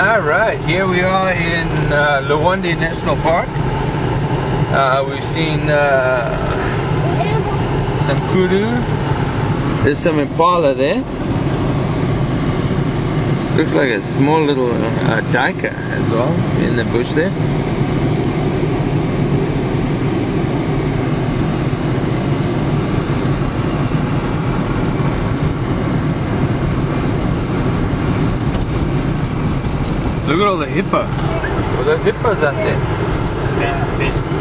Alright, here we are in Liwonde National Park. We've seen some kudu. There's some impala there. Looks like a small little duiker as well in the bush there. Look at all the hippo. Well, there's hippos out there. Yeah, bits.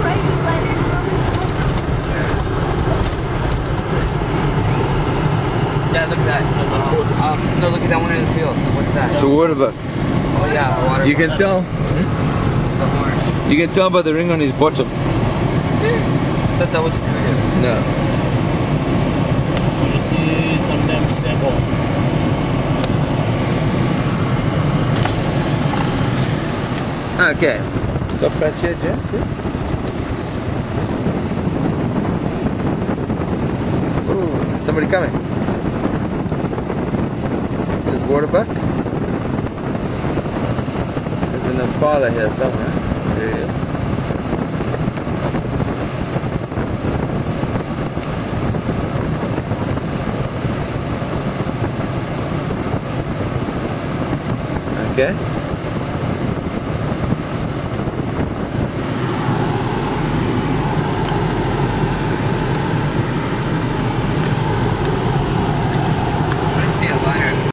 Yeah, look at that. No, look at that one in the field. What's that? It's a waterbuck. Oh yeah, a water. You can tell. You can tell by the ring on his bottom. I thought that was a kudu. No. You see some of them sable. Okay. Stop right here, Jeff. Ooh, somebody coming. There's waterbuck. There's an impala here somewhere. There he is. Okay.